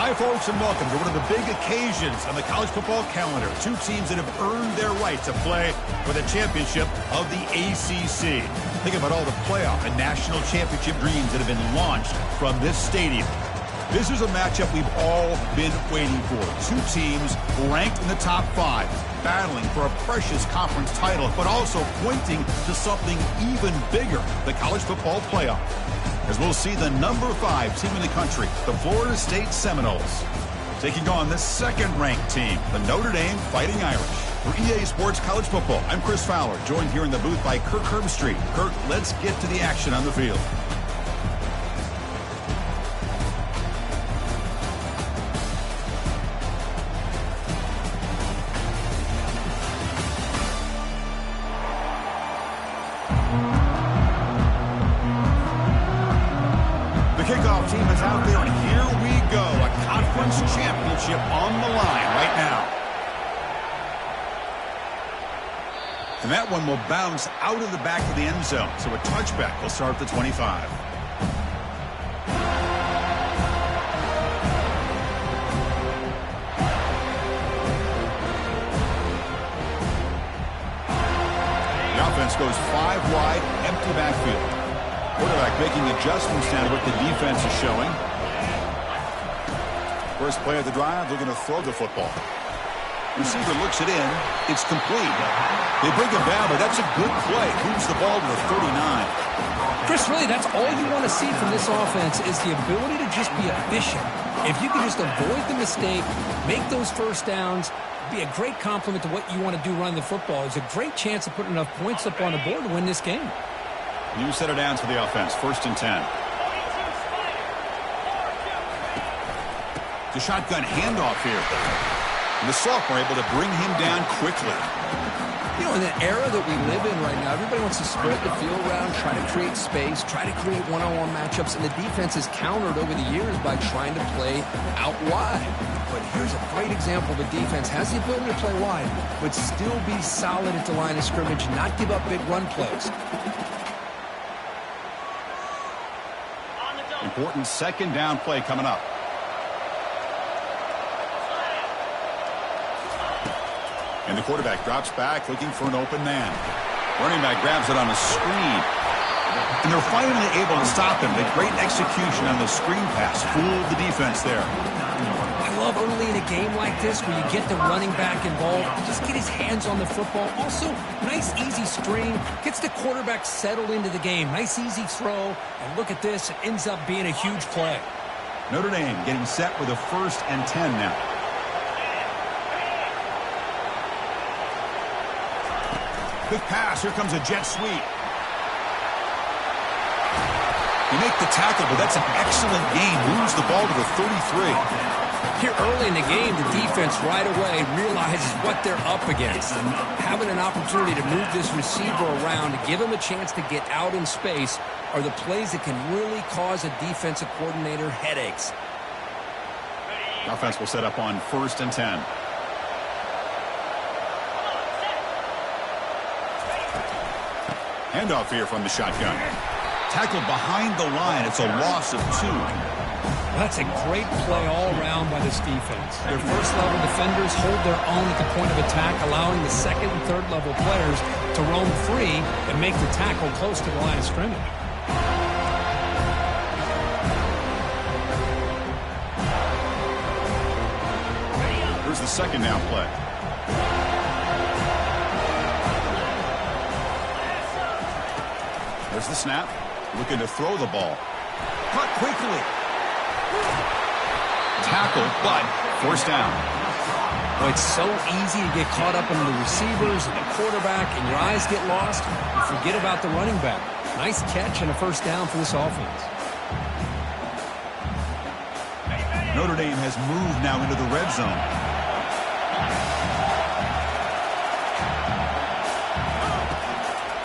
Hi, folks, and welcome to one of the big occasions on the college football calendar. Two teams that have earned their right to play for the championship of the ACC. Think about all the playoff and national championship dreams that have been launched from this stadium. This is a matchup we've all been waiting for. Two teams ranked in the top 5, battling for a precious conference title, but also pointing to something even bigger, the college football playoff. As we'll see the number 5 team in the country, the Florida State Seminoles, taking on the second-ranked team, the Notre Dame Fighting Irish. For EA Sports College Football, I'm Chris Fowler, joined here in the booth by Kirk Herbstreit. Kirk, let's get to the action on the field. Kickoff team is out there, and here we go. A conference championship on the line right now. And that one will bounce out of the back of the end zone, so a touchback will start at the 25. The offense goes 5 wide, empty backfield. Quarterback making adjustments now to what the defense is showing. First play of the drive, they're going to throw the football. Receiver looks it in. It's complete. They bring him down, but that's a good play. Moves the ball to the 39. Chris, really, that's all you want to see from this offense is the ability to just be efficient. If you can just avoid the mistake, make those first downs, be a great compliment to what you want to do running the football. It's a great chance of putting enough points up on the board to win this game. New set of downs for the offense. 1st and 10. The shotgun handoff here. And the sophomore able to bring him down quickly. You know, in the era that we live in right now, everybody wants to spread the field around, try to create space, try to create one-on-one matchups, and the defense is countered over the years by trying to play out wide. But here's a great example. The defense has the ability to play wide, but still be solid at the line of scrimmage, not give up big run plays. Important second down play coming up. And the quarterback drops back looking for an open man. Running back grabs it on a screen. And they're finally able to stop him. The great execution on the screen pass fooled the defense there. I love early in a game like this where you get the running back involved, just get his hands on the football. Also, nice easy screen, gets the quarterback settled into the game. Nice easy throw, and look at this, it ends up being a huge play. Notre Dame getting set with a 1st and 10 now. Quick pass, here comes a jet sweep. You make the tackle, but that's an excellent gain. Moves the ball to the 33. Here early in the game, the defense right away realizes what they're up against. Having an opportunity to move this receiver around, to give him a chance to get out in space, are the plays that can really cause a defensive coordinator headaches. The offense will set up on 1st and 10. Handoff here from the shotgun. Tackled behind the line. It's a loss of 2. That's a great play all around by this defense. Their first-level defenders hold their own at the point of attack, allowing the second and third-level players to roam free and make the tackle close to the line of scrimmage. Here's the second down play. There's the snap. Looking to throw the ball. Cut quickly. Tackle, but forced down. Well, it's so easy to get caught up in the receivers and the quarterback, and your eyes get lost. You forget about the running back. Nice catch and a first down for this offense. Notre Dame has moved now into the red zone.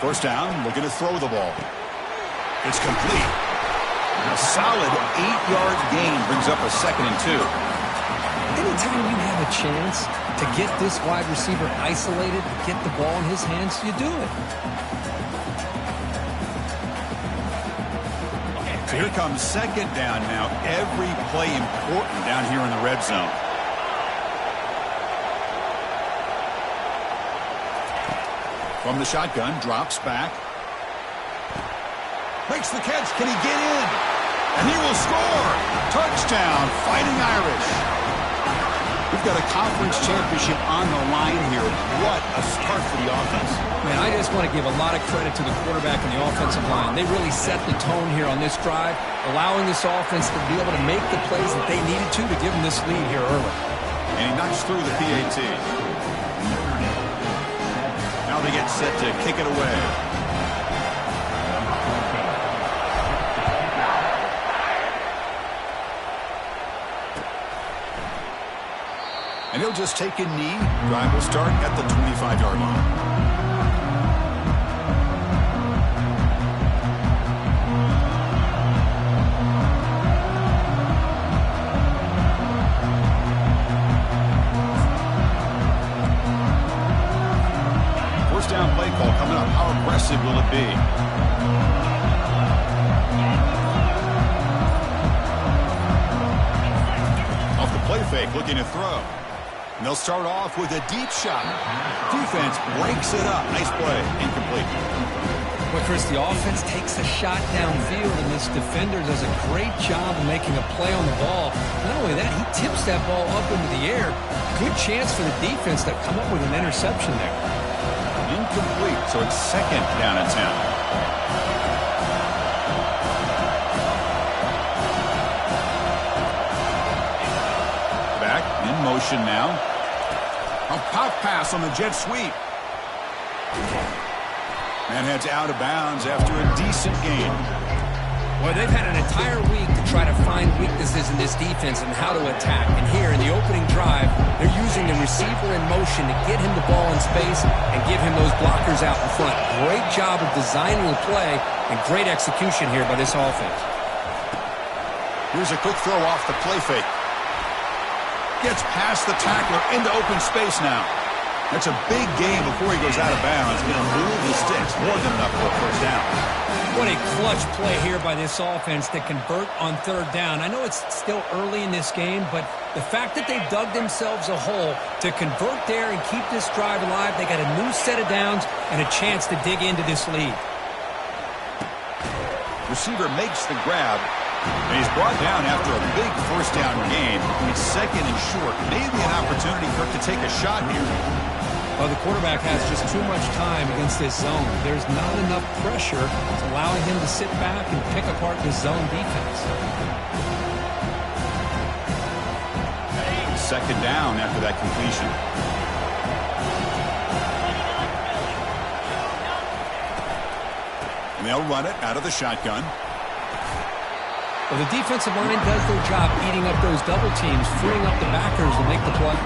First down, looking to throw the ball. It's complete. A solid 8-yard gain brings up a 2nd and 2. Anytime you have a chance to get this wide receiver isolated, get the ball in his hands, you do it. So here comes 2nd down now. Every play important down here in the red zone. From the shotgun, drops back. Makes the catch. Can he get in? And he will score. Touchdown, Fighting Irish. We've got a conference championship on the line here. What a start for the offense. Man, I just want to give a lot of credit to the quarterback and the offensive line. They really set the tone here on this drive, allowing this offense to be able to make the plays that they needed to give them this lead here early. And he knocks through the PAT. Now they get set to kick it away. And he'll just take a knee. Drive will start at the 25-yard line. First down play call coming up. How aggressive will it be? Off the play fake, looking to throw. And they'll start off with a deep shot. Defense breaks it up. Nice play. Incomplete. Well, Chris, the offense takes a shot downfield, and this defender does a great job of making a play on the ball. Not only that, he tips that ball up into the air. Good chance for the defense to come up with an interception there. Incomplete, so it's 2nd down and 10. Back in motion now. A pop pass on the jet sweep. And heads out of bounds after a decent gain. Well, they've had an entire week to try to find weaknesses in this defense and how to attack. And here in the opening drive, they're using the receiver in motion to get him the ball in space and give him those blockers out in front. Great job of designing the play and great execution here by this offense. Here's a quick throw off the play fake. Gets past the tackler into open space now. That's a big gain before he goes out of bounds. Going to move the sticks. More than enough for a first down. What a clutch play here by this offense to convert on 3rd down. I know it's still early in this game, but the fact that they've dug themselves a hole to convert there and keep this drive alive, they got a new set of downs and a chance to dig into this lead. Receiver makes the grab, and he's brought down after a big first down gain. It's 2nd and short. Maybe an opportunity for him to take a shot here. Well, the quarterback has just too much time against this zone. There's not enough pressure to allowing him to sit back and pick apart this zone defense. 2nd down after that completion. And they'll run it out of the shotgun. Well, the defensive line does their job eating up those double teams, freeing up the backers to make the play.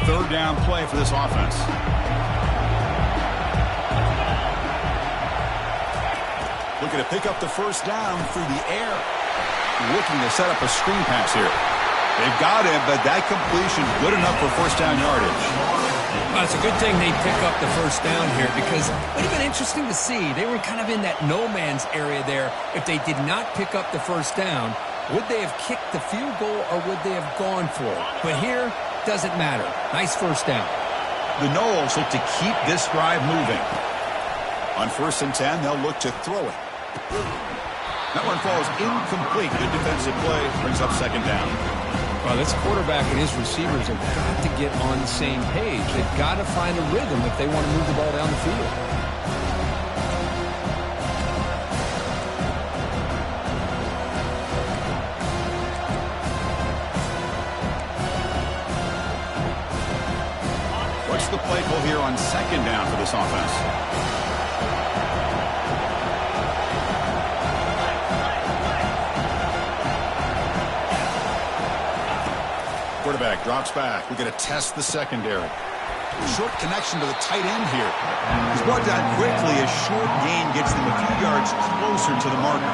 Third down play for this offense. Looking to pick up the first down through the air. Looking to set up a screen pass here. They've got him, but that completion good enough for first down yardage. Well, it's a good thing they pick up the first down here because it would have been interesting to see. They were kind of in that no man's area there. If they did not pick up the first down, would they have kicked the field goal or would they have gone for it? But here, doesn't matter. Nice first down. The Noles look to keep this drive moving. On 1st and 10, they'll look to throw it. That one falls incomplete. Good defensive play. Brings up second down. Well, this quarterback and his receivers have got to get on the same page. They've got to find a rhythm if they want to move the ball down the field. What's the play call here on second down for this offense? Quarterback drops back. We're going to test the secondary. Short connection to the tight end here. He's brought down quickly. A short gain gets them a few yards closer to the marker.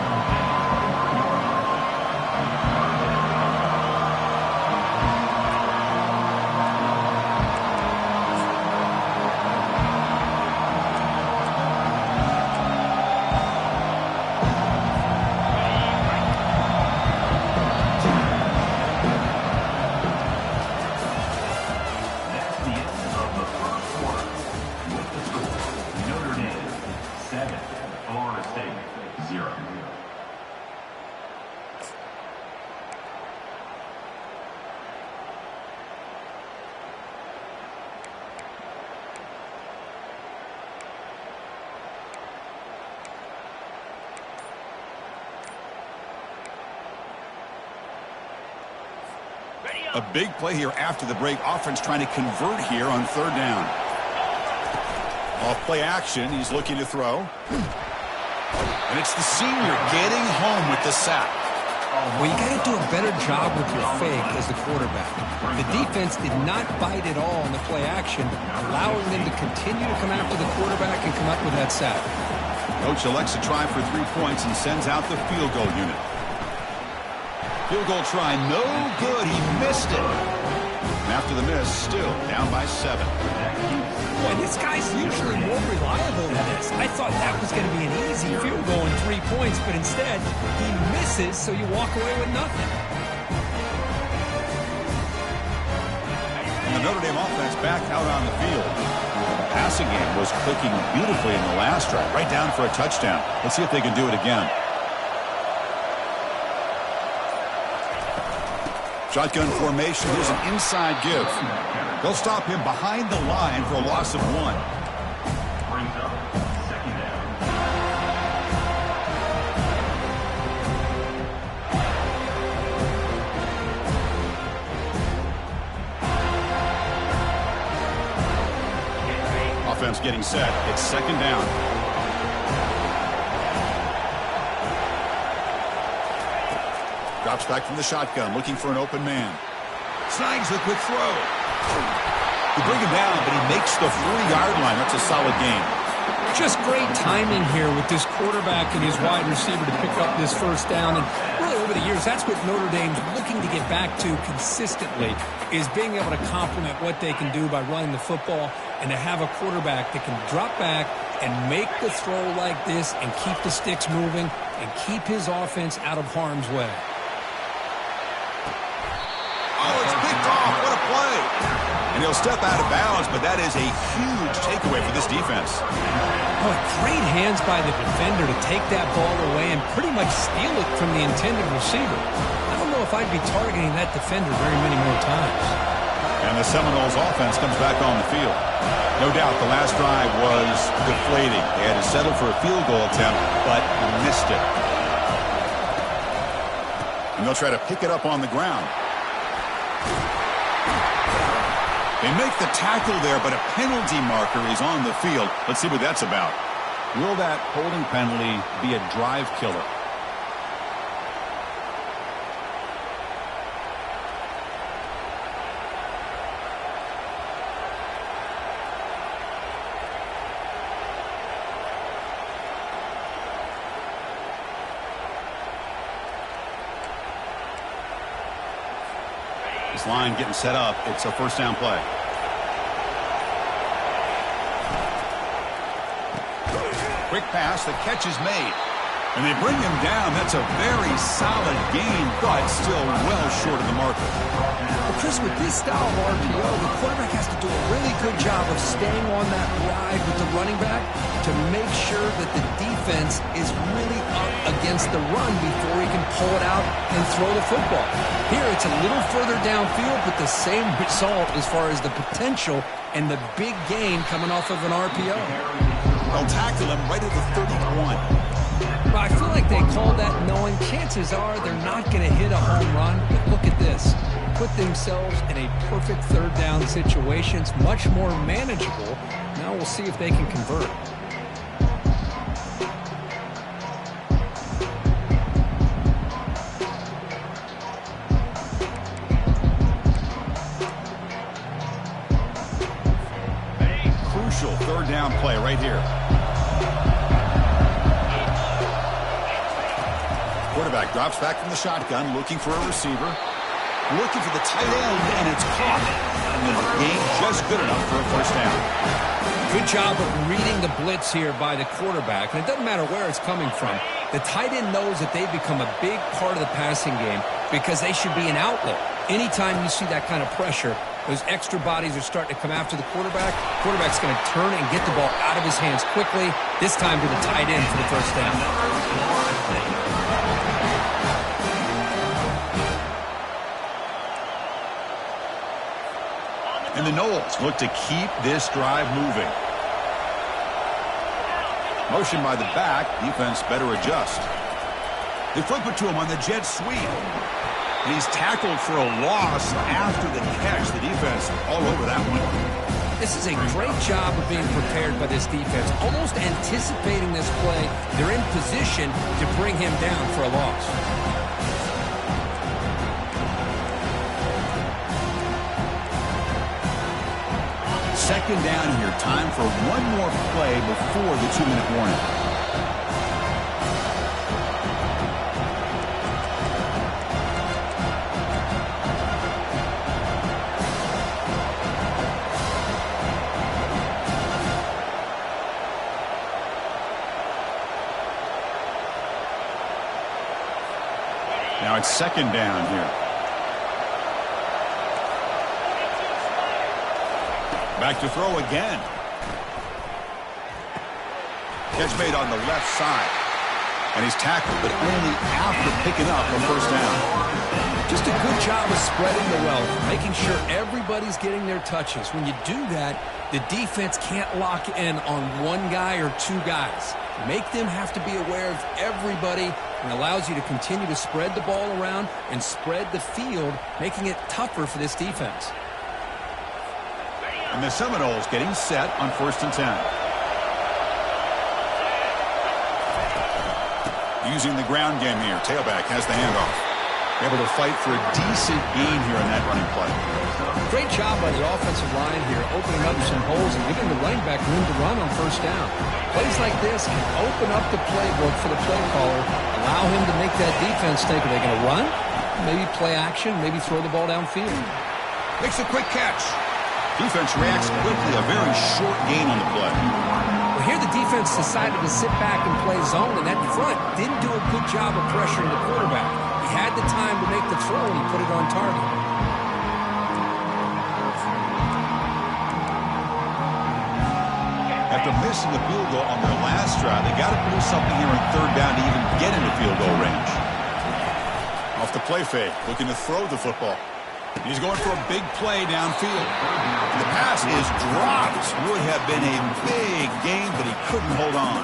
A big play here after the break. Offense trying to convert here on third down. Off play action. He's looking to throw. And it's the senior getting home with the sack. Well, you got to do a better job with your fake as the quarterback. The defense did not bite at all on the play action, allowing them to continue to come after the quarterback and come up with that sack. Coach elects to try for 3 points and sends out the field goal unit. Field goal try, no good. He missed it. And after the miss, still down by 7. Boy, this guy's usually more reliable than this. I thought that was going to be an easy field goal and 3 points, but instead, he misses, so you walk away with nothing. And the Notre Dame offense back out on the field. The passing game was clicking beautifully in the last drive, right down for a touchdown. Let's see if they can do it again. Shotgun formation. Here's an inside give. They'll stop him behind the line for a loss of 1. Brings up second down. Offense getting set. It's second down. Drops back from the shotgun, looking for an open man. Snags the quick throw. You bring him down, but he makes the 4-yard line. That's a solid gain. Just great timing here with this quarterback and his wide receiver to pick up this first down. And really over the years, that's what Notre Dame's looking to get back to consistently, is being able to complement what they can do by running the football and to have a quarterback that can drop back and make the throw like this and keep the sticks moving and keep his offense out of harm's way. Oh, it's picked off. What a play. And he'll step out of bounds, but that is a huge takeaway for this defense. Oh, great hands by the defender to take that ball away and pretty much steal it from the intended receiver. I don't know if I'd be targeting that defender very many more times. And the Seminoles offense comes back on the field. No doubt the last drive was deflating. They had to settle for a field goal attempt, but missed it. And they'll try to pick it up on the ground. They make the tackle there, but a penalty marker is on the field. Let's see what that's about. Will that holding penalty be a drive killer? This line getting set up. It's a first down play. Quick pass. The catch is made. And they bring him down. That's a very solid gain, but still well short of the marker. Well, Chris, with this style of RPO, the quarterback has to do a really good job of staying on that ride with the running back to make sure that the defense is really up against the run before he can pull it out and throw the football. Here, it's a little further downfield, but the same result as far as the potential and the big gain coming off of an RPO. They'll tackle him right at the 31. Well, I feel like they call that knowing chances are they're not going to hit a home run. But look at this. Put themselves in a perfect third down situation. It's much more manageable. Now we'll see if they can convert. Crucial third down play right here. Quarterback drops back from the shotgun, looking for a receiver. Looking for the tight end, and it's caught. And the game just good enough for a first down. Good job of reading the blitz here by the quarterback. And it doesn't matter where it's coming from. The tight end knows that they've become a big part of the passing game because they should be an outlet. Anytime you see that kind of pressure, those extra bodies are starting to come after the quarterback. Quarterback's going to turn and get the ball out of his hands quickly, this time to the tight end for the first down. And the Noles look to keep this drive moving. Motion by the back. Defense better adjust. They flip it to him on the jet sweep. And he's tackled for a loss after the catch. The defense all over that one. This is a great job of being prepared by this defense. Almost anticipating this play. They're in position to bring him down for a loss. Second down here. Time for one more play before the 2-minute warning. Now it's second down here. Back to throw again. Catch made on the left side. And he's tackled, but only after picking up a first down. Just a good job of spreading the wealth, making sure everybody's getting their touches. When you do that, the defense can't lock in on one guy or two guys. Make them have to be aware of everybody, and allows you to continue to spread the ball around and spread the field, making it tougher for this defense. And the Seminoles getting set on 1st and 10. Using the ground game here. Tailback has the handoff. Able to fight for a decent gain here on that running play. Great job by the offensive line here, opening up some holes and giving the running back room to run on first down. Plays like this can open up the playbook for the play caller, allow him to make that defense think, are they going to run? Maybe play action, maybe throw the ball downfield. Makes a quick catch. Defense reacts quickly, a very short gain on the play. Well, here the defense decided to sit back and play zone, and that front didn't do a good job of pressuring the quarterback. He had the time to make the throw, and he put it on target. After missing the field goal on their last drive, they got to produce something here on third down to even get into field goal range. Off the play fake, looking to throw the football. He's going for a big play downfield. The pass is dropped. Would have been a big gain, but he couldn't hold on.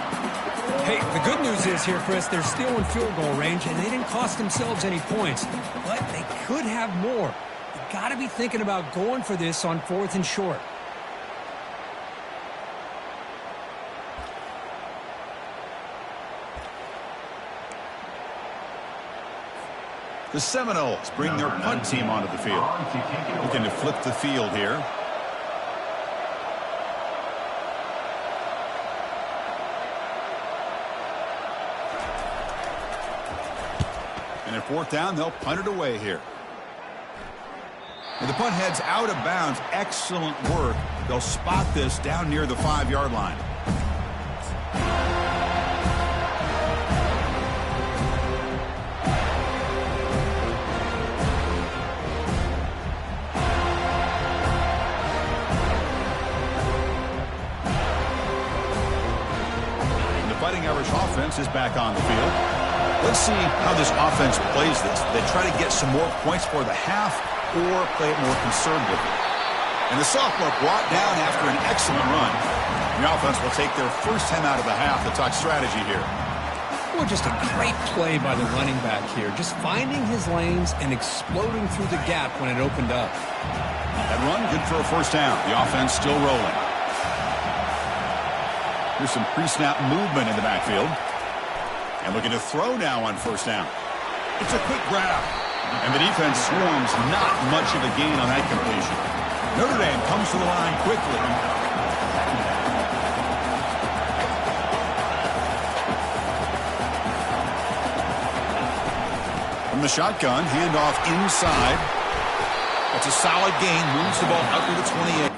Hey, the good news is here, Chris, they're still in field goal range, and they didn't cost themselves any points. But they could have more. You got to be thinking about going for this on 4th and short. The Seminoles bring their punt team onto the field. Looking to flip the field here. And at 4th down, they'll punt it away here. And the punt heads out of bounds. Excellent work. They'll spot this down near the 5-yard line. Irish offense is back on the field. Let's see how this offense plays this. They try to get some more points for the half or play it more conservatively. And the sophomore brought down after an excellent run. The offense will take their first time out of the half to talk strategy here. Well, just a great play by the running back here. Just finding his lanes and exploding through the gap when it opened up. That run, good for a first down. The offense still rolling. Here's some pre-snap movement in the backfield. And looking to throw now on first down. It's a quick grab. And the defense swarms, not much of a gain on that completion. Notre Dame comes to the line quickly. From the shotgun, handoff inside. That's a solid gain. Moves the ball up to the 28.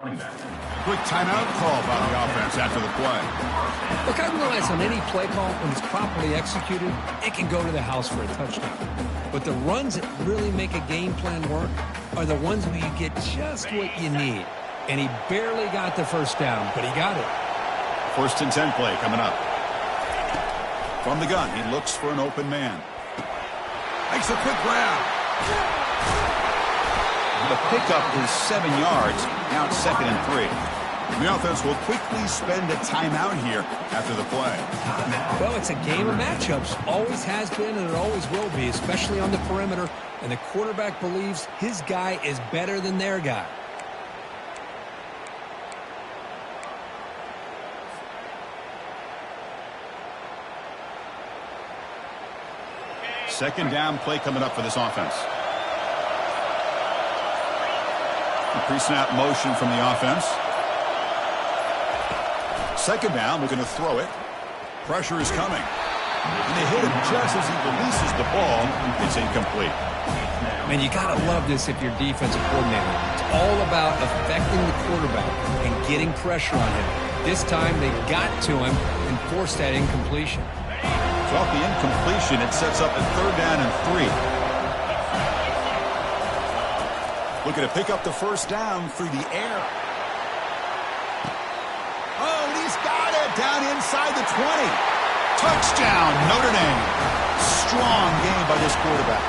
Quick timeout call by the offense after the play. Look, I realize on any play call, when it's properly executed, it can go to the house for a touchdown. But the runs that really make a game plan work are the ones where you get just what you need. And he barely got the first down, but he got it. First and 10 play coming up. From the gun, he looks for an open man. Makes a quick grab. The pickup is 7 yards. Now it's 2nd and 3. The offense will quickly spend a timeout here after the play. Well, it's a game of matchups. Always has been and it always will be, especially on the perimeter. And the quarterback believes his guy is better than their guy. Second down play coming up for this offense. Pre-snap motion from the offense. Second down, looking to throw it. Pressure is coming. And they hit him just as he releases the ball. It's incomplete. Man, you got to love this if you're defensive coordinator. It's all about affecting the quarterback and getting pressure on him. This time they got to him and forced that incompletion. So off the incompletion, it sets up a 3rd down and 3. Looking to pick up the first down through the air. Oh, and he's got it down inside the 20. Touchdown, Notre Dame. Strong game by this quarterback.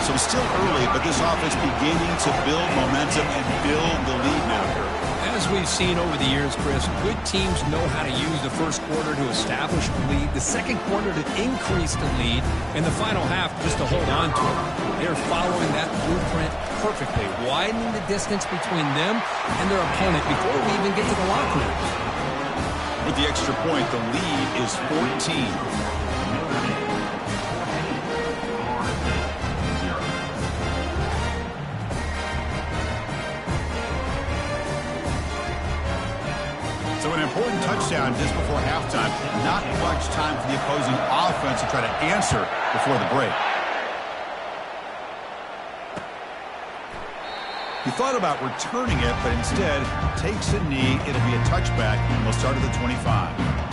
So it's still early, but this offense beginning to build momentum and build the lead now here. As we've seen over the years, Chris, good teams know how to use the first quarter to establish the lead, the second quarter to increase the lead, and the final half just to hold on to it. They're following that blueprint perfectly, widening the distance between them and their opponent before we even get to the locker rooms. With the extra point, the lead is 14. So an important touchdown just before halftime. Not much time for the opposing offense to try to answer before the break. He thought about returning it, but instead takes a knee. It'll be a touchback, and we'll start at the 25.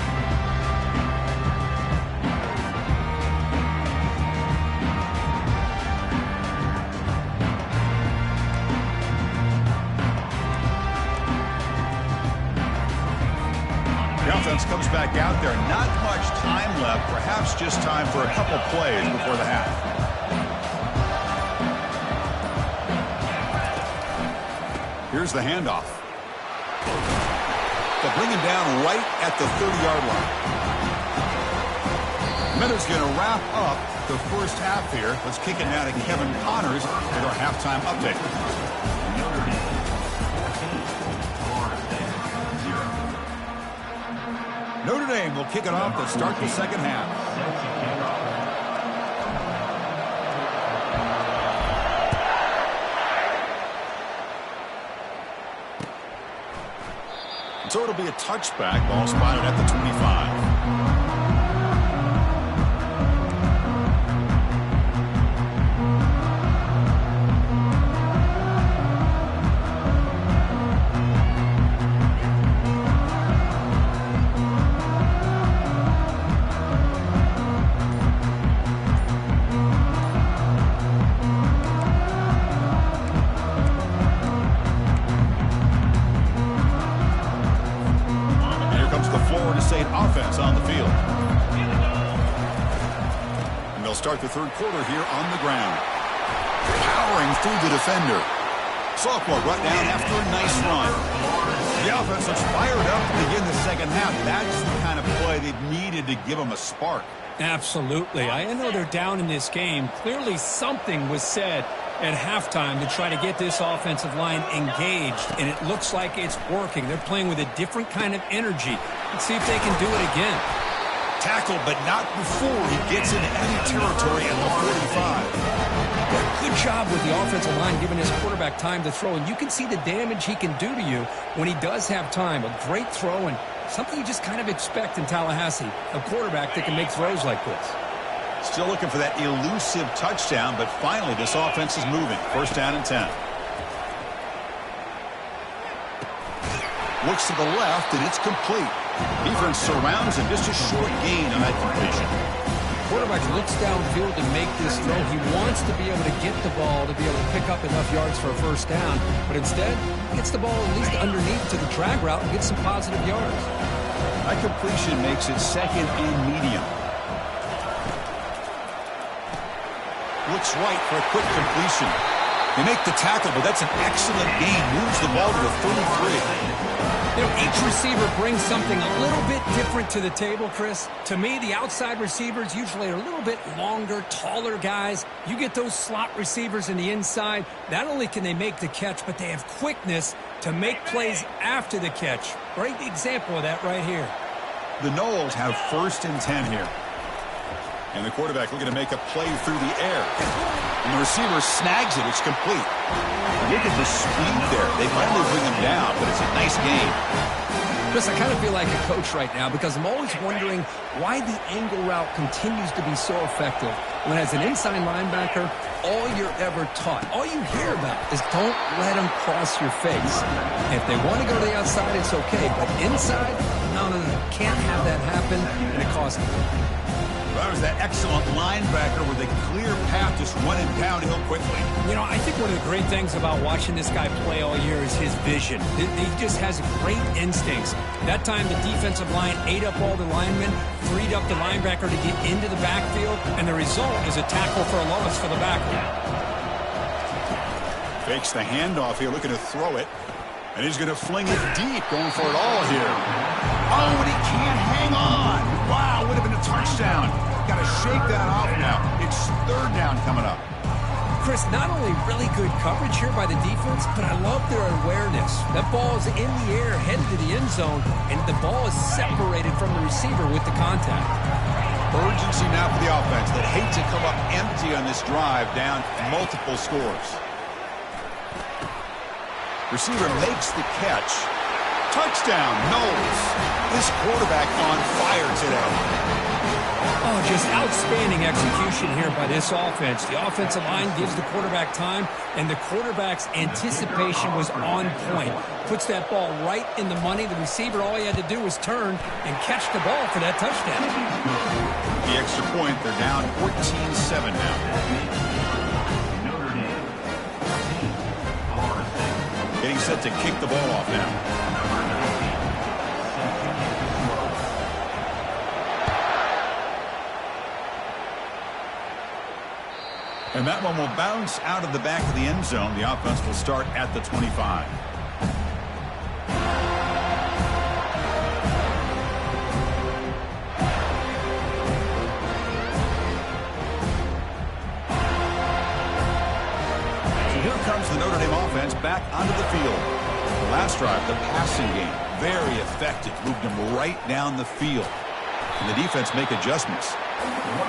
offense comes back out there. Not much time left. Perhaps just time for a couple plays before the half. Here's the handoff. They'll bring him down right at the 30-yard line. Meadows going to wrap up the first half here. Let's kick it now to Kevin Connors with our halftime update. Notre Dame 14, Florida State 0. Notre Dame will kick it off to start the second half. Set to kick off. So it'll be a touchback. Ball spotted at the 25. Offense on the field. And they'll start the third quarter here on the ground. Powering through the defender. Sophomore brought down after a nice run. The offense looks fired up to begin the second half. That's the kind of play they've needed to give them a spark. Absolutely. I know they're down in this game. Clearly something was said at halftime to try to get this offensive line engaged, and it looks like it's working. They're playing with a different kind of energy. Let's see if they can do it again. Tackled, but not before he gets into enemy territory at the 45. Good job with the offensive line giving his quarterback time to throw, and you can see the damage he can do to you when he does have time. A great throw, and something you just kind of expect in Tallahassee, a quarterback that can make throws like this. Still looking for that elusive touchdown, but finally this offense is moving. First down and 10. Looks to the left, and it's complete. Defense surrounds him. Just a short gain on that completion. Quarterback looks downfield to make this throw. He wants to be able to get the ball to be able to pick up enough yards for a first down, but instead he gets the ball at least underneath to the drag route and gets some positive yards. That completion makes it second and medium. Looks right for a quick completion. They make the tackle, but that's an excellent gain. Moves the ball to the 33. You know, each receiver brings something a little bit different to the table, Chris. To me, the outside receivers usually are a little bit longer, taller guys. You get those slot receivers in the inside. Not only can they make the catch, but they have quickness to make plays after the catch. Great example of that right here. The Noles have first and 10 here. And the quarterback looking to make a play through the air. And the receiver snags it. It's complete. Look at the speed there. They finally bring him down, but it's a nice game. Chris, I kind of feel like a coach right now because I'm always wondering why the angle route continues to be so effective. When as an inside linebacker, all you're ever taught, all you hear about is don't let them cross your face. If they want to go to the outside, it's okay. But inside, no. Can't have that happen, and it costs them. That was that excellent linebacker with a clear path just running downhill quickly. You know, I think one of the great things about watching this guy play all year is his vision. He just has great instincts. That time the defensive line ate up all the linemen, freed up the linebacker to get into the backfield, and the result is a tackle for a loss for the backer. Fakes the handoff here, looking to throw it. And he's going to fling it deep, going for it all here. Oh, and he can't hang on. Wow, would have been a touchdown. Got to shake that off now. It's third down coming up. Chris, not only really good coverage here by the defense, but I love their awareness. That ball is in the air, headed to the end zone, and the ball is separated from the receiver with the contact. Urgency now for the offense that hate to come up empty on this drive, down multiple scores. Receiver makes the catch. Touchdown, Noles. This quarterback on fire today. Oh, just outstanding execution here by this offense. The offensive line gives the quarterback time, and the quarterback's anticipation was on point. Puts that ball right in the money. The receiver, all he had to do was turn and catch the ball for that touchdown. The extra point, they're down 14-7 now. Getting set to kick the ball off now. And that one will bounce out of the back of the end zone. The offense will start at the 25. So here comes the Notre Dame offense back onto the field. The last drive, the passing game, very effective. Moved them right down the field. And the defense make adjustments.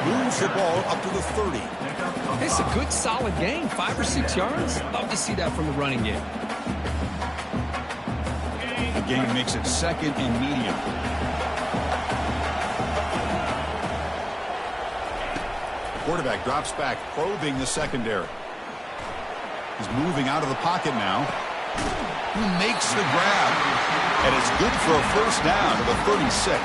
Moves the ball up to the 30. It's a good, solid game. 5 or 6 yards. Love to see that from the running game. The game makes it second and medium. Quarterback drops back, probing the secondary. He's moving out of the pocket now. He makes the grab. And it's good for a first down to the 36.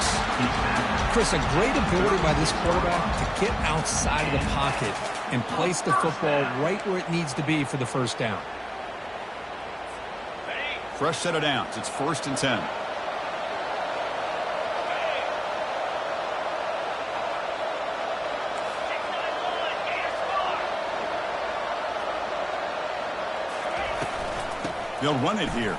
Chris, a great ability by this quarterback to get outside of the pocket and place the football right where it needs to be for the first down. Fresh set of downs. It's 1st and 10. They'll run it here.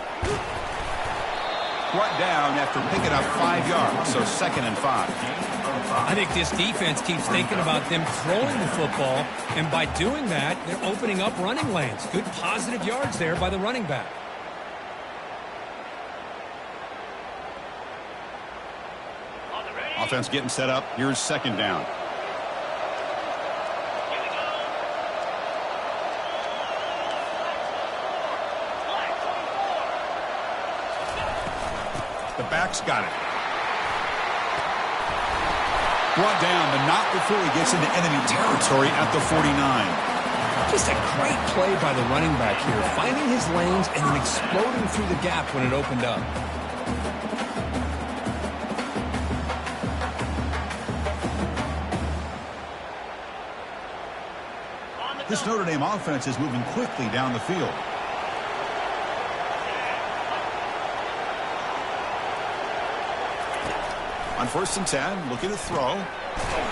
Brought down after picking up 5 yards, so 2nd and 5. I think this defense keeps thinking about them throwing the football, and by doing that, they're opening up running lanes. Good positive yards there by the running back. Offense getting set up. Here's 2nd down. The back's got it. Brought down, but not before he gets into enemy territory at the 49. Just a great play by the running back here, finding his lanes and then exploding through the gap when it opened up. This Notre Dame offense is moving quickly down the field. On 1st and 10, looking to throw.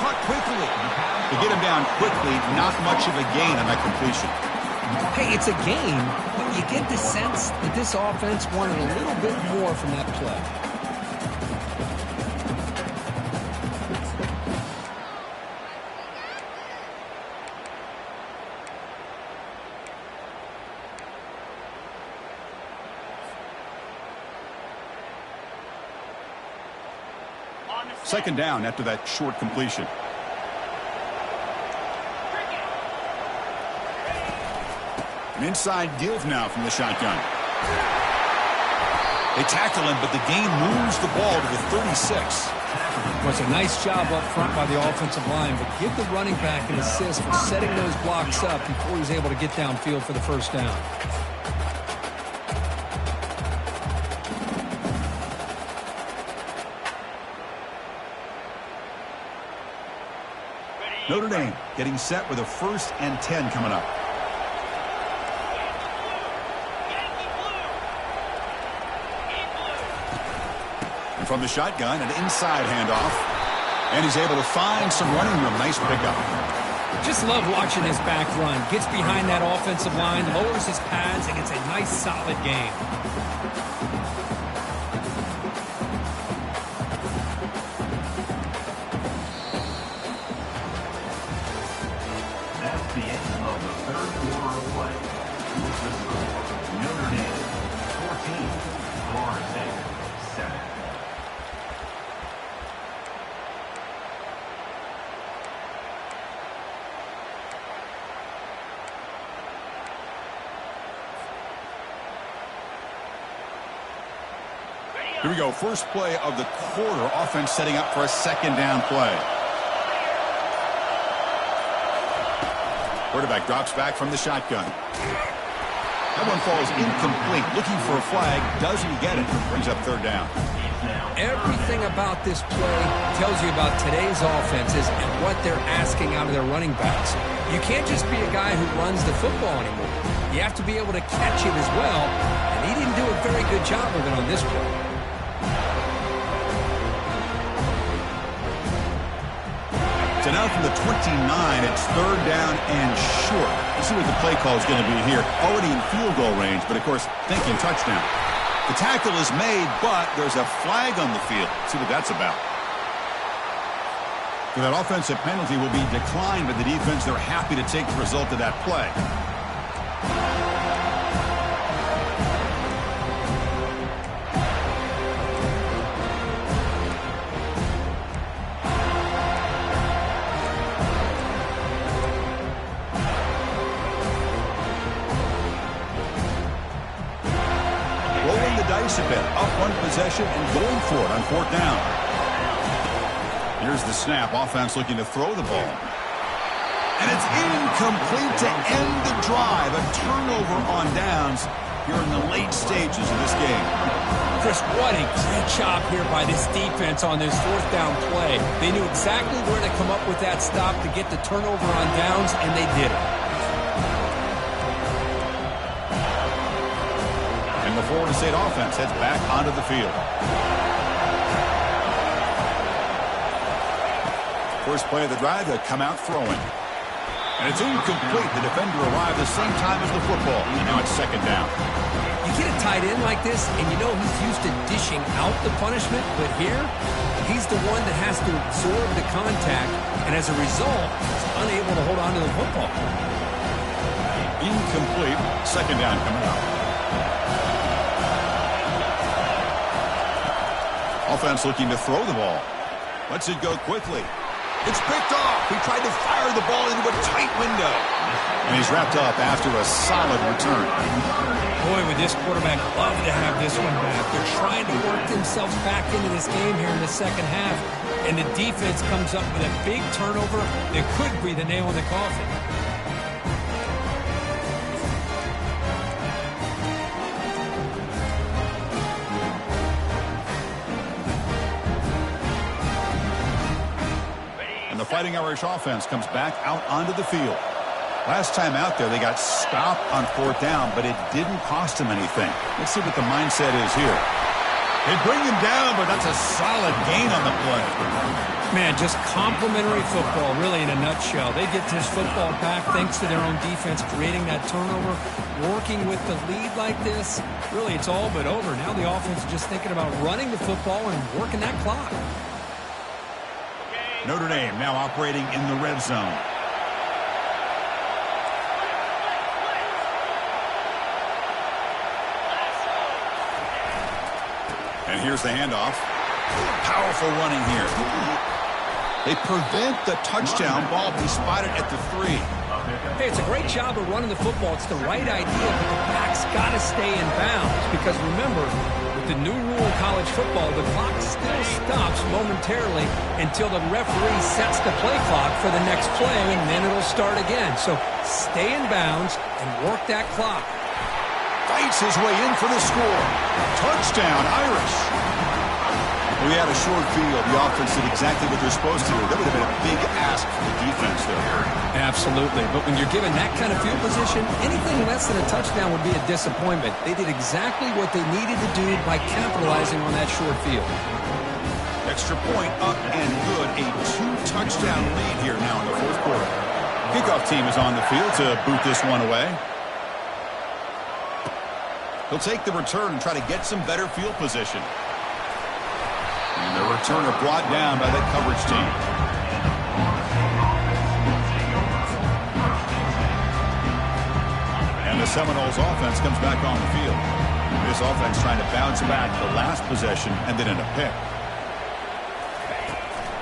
Caught quickly. To get him down quickly, not much of a gain on that completion. Hey, it's a game, but you get the sense that this offense wanted a little bit more from that play. Second down after that short completion. An inside give now from the shotgun. They tackle him, but the game moves the ball to the 36. Well, it's a nice job up front by the offensive line, but give the running back an assist for setting those blocks up before he's able to get downfield for the first down. Notre Dame getting set with a 1st and 10 coming up. And from the shotgun, an inside handoff. And he's able to find some running room. Nice pickup. Just love watching his back run. Gets behind that offensive line, lowers his pads, and gets a nice solid game. That's the end of the 3rd quarter of play. Notre Dame 14, Florida State 7. Here we go. First play of the quarter. Offense setting up for a 2nd down play. Quarterback drops back from the shotgun. That one falls incomplete. Looking for a flag. Doesn't get it. Brings up 3rd down. Everything about this play tells you about today's offenses and what they're asking out of their running backs. You can't just be a guy who runs the football anymore. You have to be able to catch it as well, and he didn't do a very good job of it on this play. So now from the 29, it's third down and short. Let's see what the play call is going to be here. Already in field goal range, but of course, thinking touchdown. The tackle is made, but there's a flag on the field. Let's see what that's about. So that offensive penalty will be declined by the defense. They're happy to take the result of that play. Rolling the dice a bit, up one possession and going for it on fourth down. Here's the snap. Offense looking to throw the ball. And it's incomplete to end the drive. A turnover on downs here in the late stages of this game. Chris, what a great job here by this defense on this fourth down play. They knew exactly where to come up with that stop to get the turnover on downs, and they did it. And the Florida State offense heads back onto the field. First play of the drive, they come out throwing. And it's incomplete. The defender arrived the same time as the football. And now it's second down. You get a tight end like this, and you know he's used to dishing out the punishment, but here, he's the one that has to absorb the contact, and as a result, he's unable to hold on to the football. Incomplete. Second down coming up. Offense looking to throw the ball. Lets it go quickly. It's picked off. He tried to fire the ball into a tight window. And he's wrapped up after a solid return. Boy, would this quarterback love to have this one back. They're trying to work themselves back into this game here in the second half. And the defense comes up with a big turnover that could be the nail in the coffin. The Fighting Irish offense comes back out onto the field. Last time out there, they got stopped on fourth down, but it didn't cost them anything. Let's see what the mindset is here. They bring him down, but that's a solid gain on the play. Man, just complimentary football, really, in a nutshell. They get this football back thanks to their own defense, creating that turnover, working with the lead like this. Really, it's all but over. Now the offense is just thinking about running the football and working that clock. Notre Dame now operating in the red zone. And here's the handoff. Powerful running here. They prevent the touchdown ball. He spotted at the 3. Hey, it's a great job of running the football. It's the right idea, but the back's got to stay in bounds. Because remember, with the new rule in college football, the clock still stops momentarily until the referee sets the play clock for the next play, and then it'll start again. So stay in bounds and work that clock. Fights his way in for the score. Touchdown, Irish. We had a short field. The offense did exactly what they're supposed to do. That would have been a big ask for the defense there. Absolutely. But when you're given that kind of field position, anything less than a touchdown would be a disappointment. They did exactly what they needed to do by capitalizing on that short field. Extra point up and good. A 2-touchdown lead here now in the fourth quarter. Kickoff team is on the field to boot this one away. He'll take the return and try to get some better field position. And the returner brought down by the coverage team. And the Seminoles offense comes back on the field. This offense trying to bounce back the last possession and then in a pick.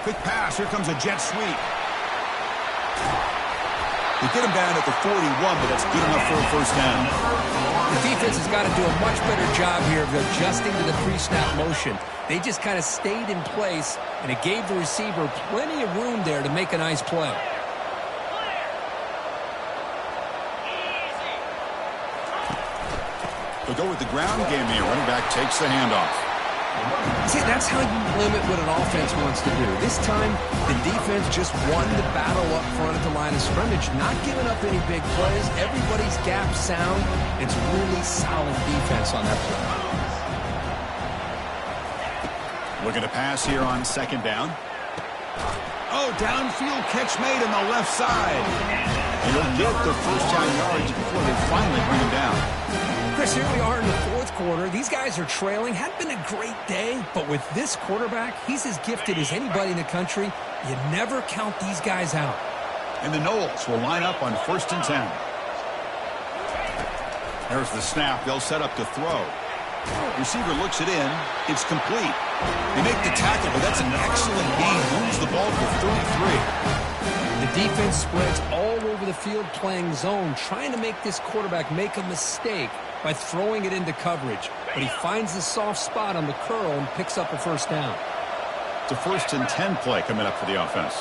Quick pass. Here comes a jet sweep. They get him down at the 41, but that's good enough for a first down. The defense has got to do a much better job here of adjusting to the pre-snap motion. They just kind of stayed in place, and it gave the receiver plenty of room there to make a nice play. They'll go with the ground game here. Running back takes the handoff. See, that's how you limit what an offense wants to do. This time, the defense just won the battle up front at the line of scrimmage, not giving up any big plays. Everybody's gap sound. It's really solid defense on that play. Looking to pass here on second down. Oh, downfield catch made on the left side. And he'll get the first down yards before they finally bring him down. Chris, here we are in the fourth quarter. These guys are trailing. Hadn't been a great day, but with this quarterback, he's as gifted as anybody in the country. You never count these guys out. And the Noles will line up on 1st and 10. There's the snap. They'll set up to throw. Receiver looks it in. It's complete. They make the tackle, but that's an excellent gain. Moves the ball to 33. The defense spreads all over the field playing zone, trying to make this quarterback make a mistake by throwing it into coverage. But he finds the soft spot on the curl and picks up a first down. It's a 1st and 10 play coming up for the offense.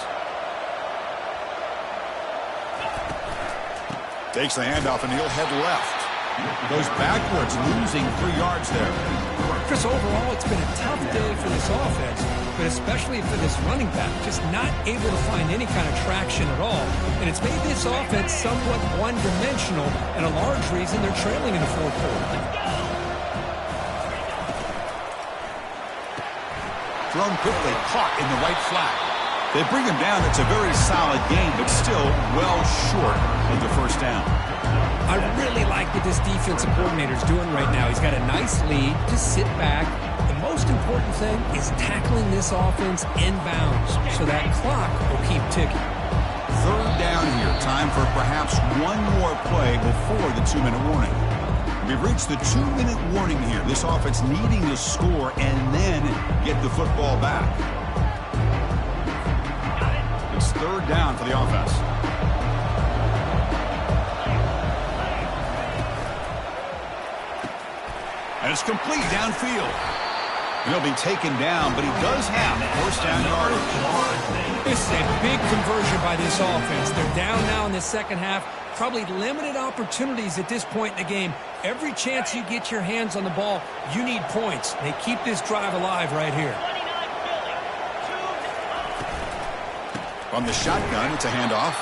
Takes the handoff and he'll head left. Goes backwards, losing 3 yards there. Chris, overall, it's been a tough day for this offense, but especially for this running back, just not able to find any kind of traction at all. And it's made this offense somewhat one-dimensional, and a large reason they're trailing in the fourth quarter. Thrown quickly, caught in the right flat. They bring him down. It's a very solid game, but still well short of the first down. I really like what this defensive coordinator is doing right now. He's got a nice lead. Just sit back. The most important thing is tackling this offense inbounds so that clock will keep ticking. 3rd down here. Time for perhaps one more play before the 2-minute warning. We've reached the 2-minute warning here. This offense needing to score and then get the football back. It's 3rd down for the offense. And it's complete downfield. He'll be taken down, but he does have first down yardage. This is a big conversion by this offense. They're down now in the second half. Probably limited opportunities at this point in the game. Every chance you get your hands on the ball, you need points. They keep this drive alive right here. From the shotgun, it's a handoff.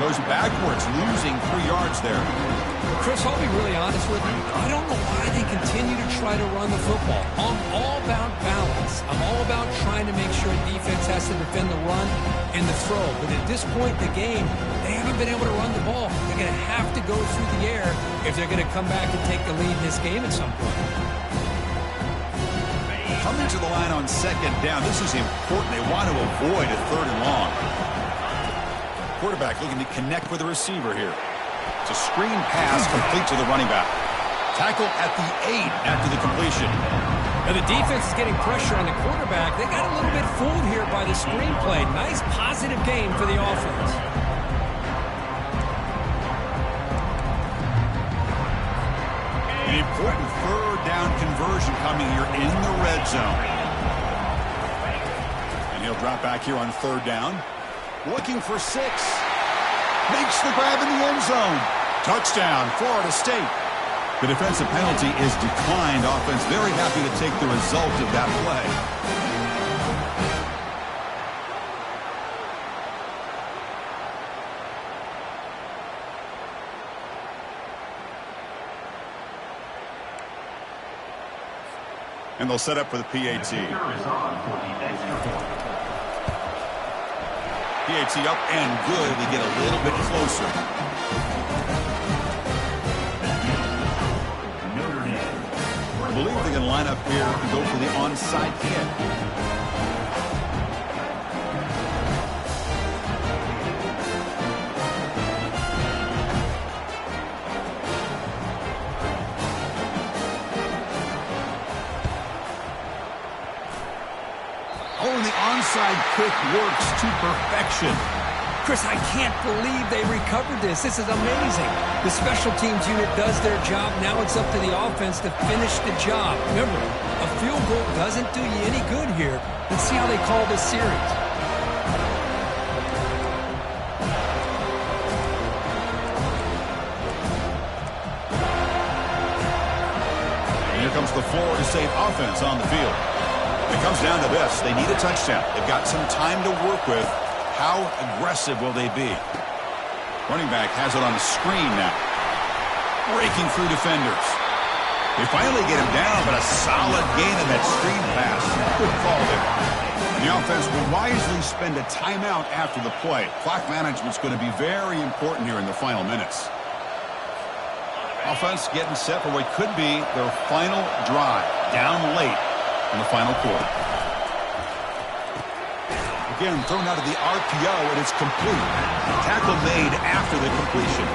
Goes backwards, losing 3 yards there. Chris, I'll be really honest with you. I don't know why they continue to try to run the football. I'm all about balance. I'm all about trying to make sure defense has to defend the run and the throw. But at this point in the game, they haven't been able to run the ball. They're going to have to go through the air if they're going to come back and take the lead in this game at some point. Coming to the line on 2nd down. This is important. They want to avoid a 3rd and long. Quarterback looking to connect with the receiver here. It's a screen pass complete to the running back. Tackle at the 8 after the completion. Now the defense is getting pressure on the quarterback. They got a little bit fooled here by the screen play. Nice positive game for the offense. An important 3rd down conversion coming here in the red zone. And he'll drop back here on 3rd down. Looking for 6. Makes the grab in the end zone. Touchdown, Florida State. The defensive penalty is declined. Offense very happy to take the result of that play. And they'll set up for the PAT. PAT up and good. They get a little bit closer. I believe they're going to line up here and go for the onside kick. Onside kick works to perfection. Chris, I can't believe they recovered this. This is amazing. The special teams unit does their job. Now it's up to the offense to finish the job. Remember, a field goal doesn't do you any good here. Let's see how they call this series. And here comes the Florida State offense on the field. It comes down to this. They need a touchdown. They've got some time to work with. How aggressive will they be? Running back has it on the screen now. Breaking through defenders. They finally get him down, but a solid gain in that screen pass. Good call there. The offense will wisely spend a timeout after the play. Clock management's going to be very important here in the final minutes. Offense getting set for what could be their final drive down late in the final quarter. Again, thrown out of the RPO, and it's complete. Tackle made after the completion.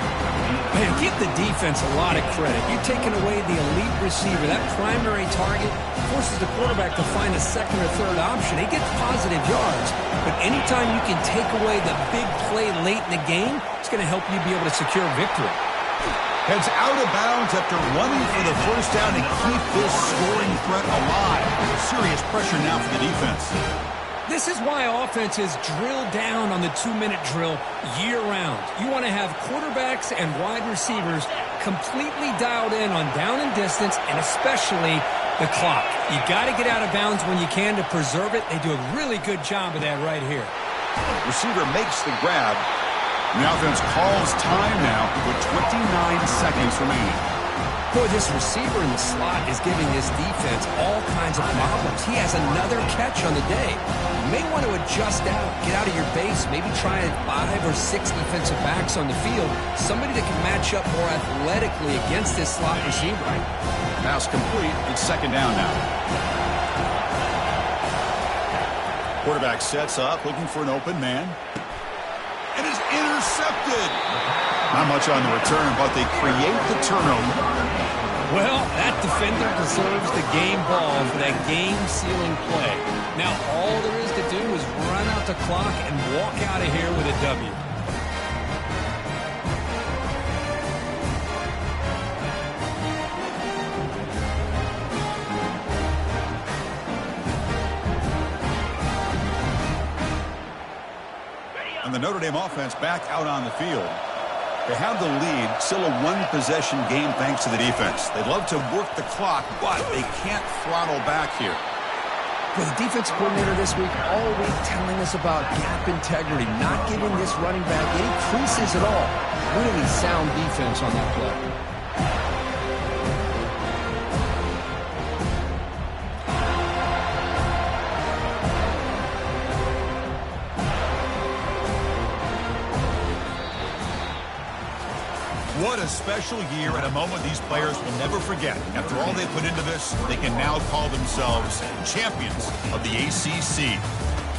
Man, give the defense a lot of credit. You're taking away the elite receiver. That primary target forces the quarterback to find a second or third option. He gets positive yards, but anytime you can take away the big play late in the game, it's going to help you be able to secure victory. Heads out of bounds after running for the first down to keep this scoring threat alive. Serious pressure now for the defense. This is why offenses drill down on the 2-minute drill year-round. You want to have quarterbacks and wide receivers completely dialed in on down and distance, and especially the clock. You got to get out of bounds when you can to preserve it. They do a really good job of that right here. Receiver makes the grab. And the offense calls time now with 29 seconds remaining. Boy, this receiver in the slot is giving this defense all kinds of problems. He has another catch on the day. You may want to adjust out, get out of your base, maybe try 5 or 6 defensive backs on the field, somebody that can match up more athletically against this slot receiver. Pass complete. It's second down now. Quarterback sets up, looking for an open man. And is intercepted. Not much on the return, but they create the turnover. Well, that defender deserves the game ball for that game-sealing play. Now, all there is to do is run out the clock and walk out of here with a W. And the Notre Dame offense back out on the field. They have the lead, still a one-possession game thanks to the defense. They'd love to work the clock, but they can't throttle back here. Well, the defense coordinator this week all week telling us about gap integrity, not giving this running back any creases at all. Really sound defense on that play. What a special year and a moment these players will never forget. After all they put into this, they can now call themselves champions of the ACC.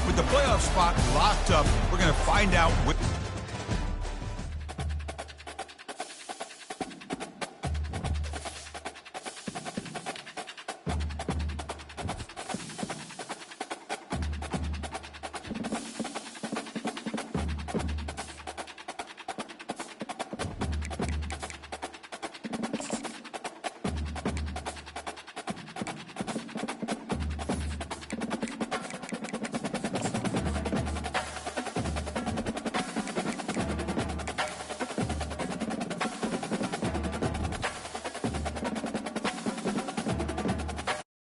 With the playoff spot locked up, we're going to find out